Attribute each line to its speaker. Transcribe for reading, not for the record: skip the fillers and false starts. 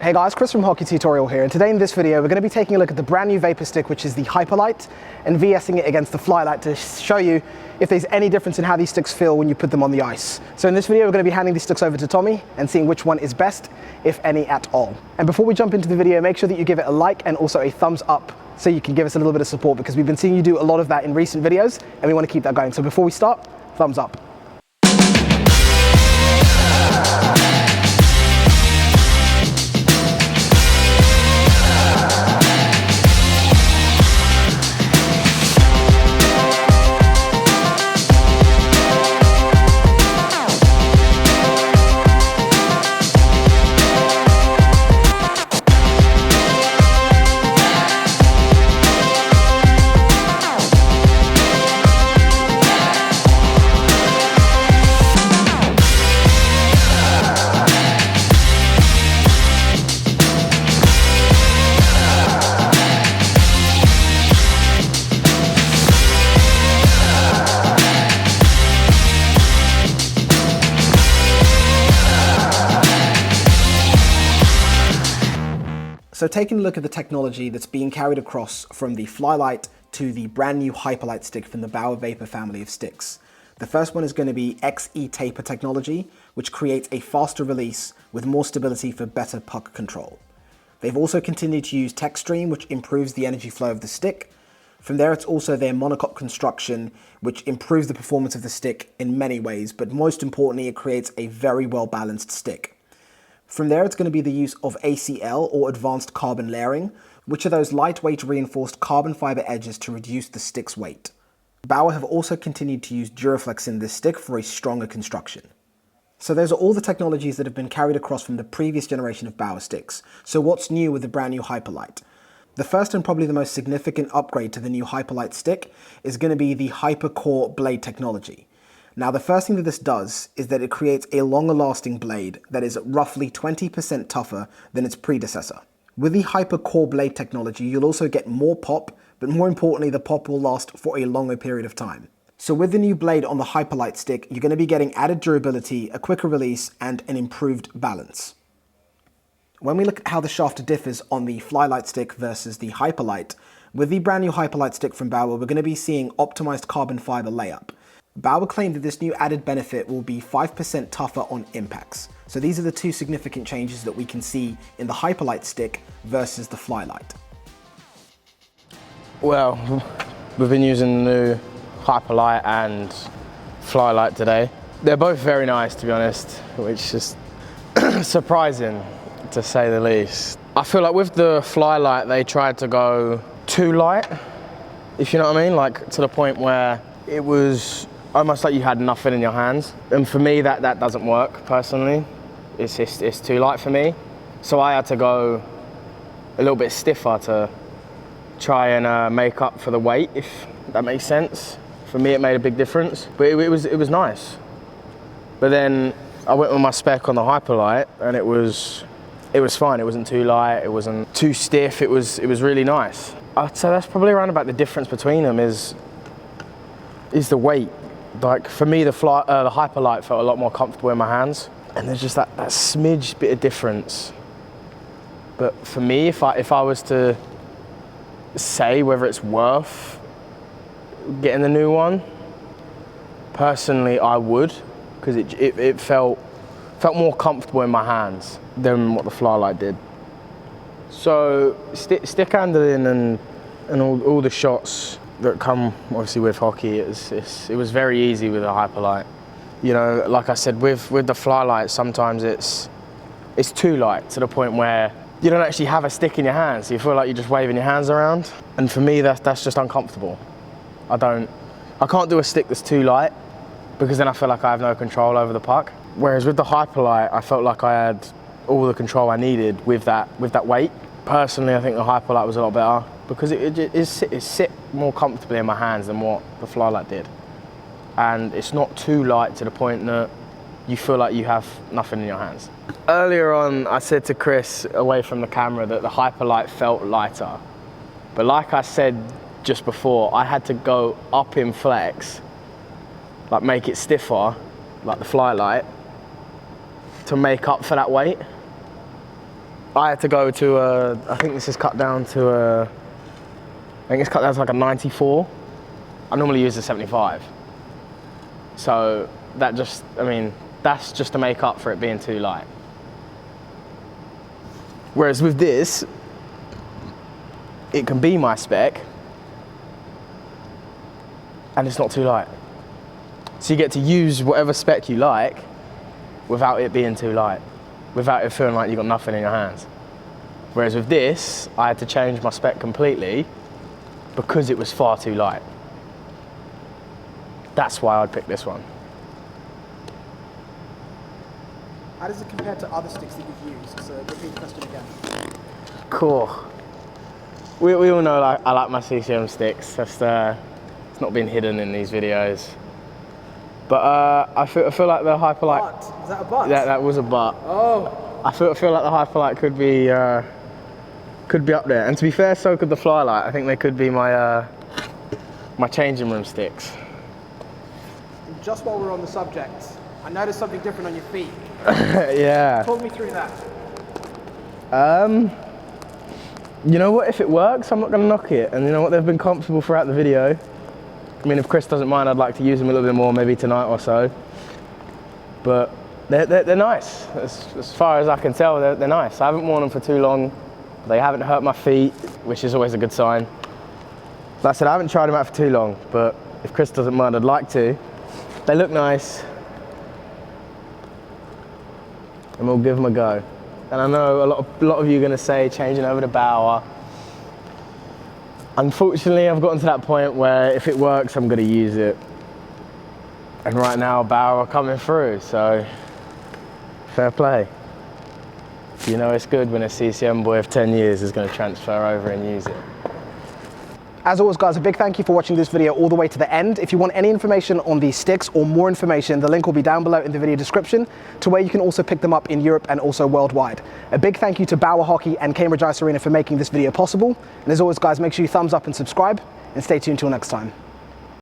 Speaker 1: Hey guys, Chris from Hockey Tutorial here, and today in this video we're going to be taking a look at the brand new vapor stick, which is the HyperLite, and VSing it against the FlyLite to show you if there's any difference in how these sticks feel when you put them on the ice. So in this video we're going to be handing these sticks over to Tommy and seeing which one is best, if any at all. And before we jump into the video, make sure that you give it a like and also a thumbs up so you can give us a little bit of support, because we've been seeing you do a lot of that in recent videos and we want to keep that going. So before we start, thumbs up. So taking a look at the technology that's being carried across from the FlyLite to the brand new HyperLite stick from the Bauer Vapor family of sticks. The first one is going to be XE taper technology, which creates a faster release with more stability for better puck control. They've also continued to use TechStream, which improves the energy flow of the stick. From there, it's also their monocoque construction, which improves the performance of the stick in many ways, but most importantly, it creates a very well-balanced stick. From there, it's going to be the use of ACL, or advanced carbon layering, which are those lightweight reinforced carbon fiber edges to reduce the stick's weight. Bauer have also continued to use Duraflex in this stick for a stronger construction. So those are all the technologies that have been carried across from the previous generation of Bauer sticks. So what's new with the brand new HyperLite? The first and probably the most significant upgrade to the new HyperLite stick is going to be the HyperCore blade technology. Now, the first thing that this does is that it creates a longer lasting blade that is roughly 20% tougher than its predecessor. With the HyperCore blade technology, you'll also get more pop, but more importantly, the pop will last for a longer period of time. So with the new blade on the HyperLite stick, you're going to be getting added durability, a quicker release, and an improved balance. When we look at how the shaft differs on the FlyLite stick versus the HyperLite, with the brand new HyperLite stick from Bauer, we're going to be seeing optimized carbon fiber layup. Bauer claimed that this new added benefit will be 5% tougher on impacts. So these are the two significant changes that we can see in the HyperLite stick versus the FlyLite.
Speaker 2: Well, we've been using the new HyperLite and FlyLite today. They're both very nice, to be honest, which is surprising to say the least. I feel like with the FlyLite, they tried to go too light, if you know what I mean, like to the point where it was almost like you had nothing in your hands. And for me, that doesn't work, personally. It's too light for me. So I had to go a little bit stiffer to try and make up for the weight, if that makes sense. For me, it made a big difference, but it was nice. But then I went with my spec on the HyperLite, and it was fine. It wasn't too light, it wasn't too stiff, it was really nice. I'd say that's probably around about the difference between them is the weight. Like for me, the HyperLite felt a lot more comfortable in my hands, and there's just that smidge bit of difference. But for me, if I was to say whether it's worth getting the new one, personally I would, because it felt more comfortable in my hands than what the FlyLite did. So stick handling and all the shots that come obviously with hockey, it was very easy with the HyperLite. You know, like I said, with the FlyLite, sometimes it's too light to the point where you don't actually have a stick in your hands. So you feel like you're just waving your hands around. And for me, that's just uncomfortable. I can't do a stick that's too light, because then I feel like I have no control over the puck. Whereas with the HyperLite, I felt like I had all the control I needed with that weight. Personally, I think the HyperLite was a lot better, because it sit more comfortably in my hands than what the FlyLite did. And it's not too light to the point that you feel like you have nothing in your hands. Earlier on, I said to Chris, away from the camera, that the HyperLite felt lighter. But like I said just before, I had to go up in flex, like make it stiffer, like the FlyLite, to make up for that weight. I had to go to I think this is cut down to I think it's cut down to like a 94. I normally use a 75. So that just, I mean, that's just to make up for it being too light. Whereas with this, it can be my spec and it's not too light. So you get to use whatever spec you like without it being too light, without it feeling like you've got nothing in your hands. Whereas with this, I had to change my spec completely because it was far too light. That's why I'd pick this one.
Speaker 1: How does it compare to other sticks that you've used? So repeat the question again.
Speaker 2: Cool. We all know I like my CCM sticks. That's it's not been hidden in these videos. But I feel like the HyperLite.
Speaker 1: But? Is that a but?
Speaker 2: That was a but.
Speaker 1: Oh.
Speaker 2: I feel like the HyperLite could be up there. And to be fair, so could the FlyLite. I think they could be my my changing room sticks.
Speaker 1: And just while we're on the subject, I noticed something different on your feet.
Speaker 2: Yeah.
Speaker 1: Talk me through that.
Speaker 2: You know what? If it works, I'm not going to knock it. And you know what? They've been comfortable throughout the video. I mean, if Chris doesn't mind, I'd like to use them a little bit more, maybe tonight or so. But they're nice. As far as I can tell, they're nice. I haven't worn them for too long. They haven't hurt my feet, which is always a good sign. Like I said, I haven't tried them out for too long, but if Chris doesn't mind, I'd like to. They look nice. And we'll give them a go. And I know a lot of you are going to say changing over to Bauer. Unfortunately, I've gotten to that point where if it works, I'm going to use it. And right now, Bauer are coming through, so fair play. You know it's good when a CCM boy of 10 years is going to transfer over and use it.
Speaker 1: As always, guys, a big thank you for watching this video all the way to the end. If you want any information on these sticks or more information, the link will be down below in the video description to where you can also pick them up in Europe and also worldwide. A big thank you to Bauer Hockey and Cambridge Ice Arena for making this video possible. And as always, guys, make sure you thumbs up and subscribe and stay tuned till next time.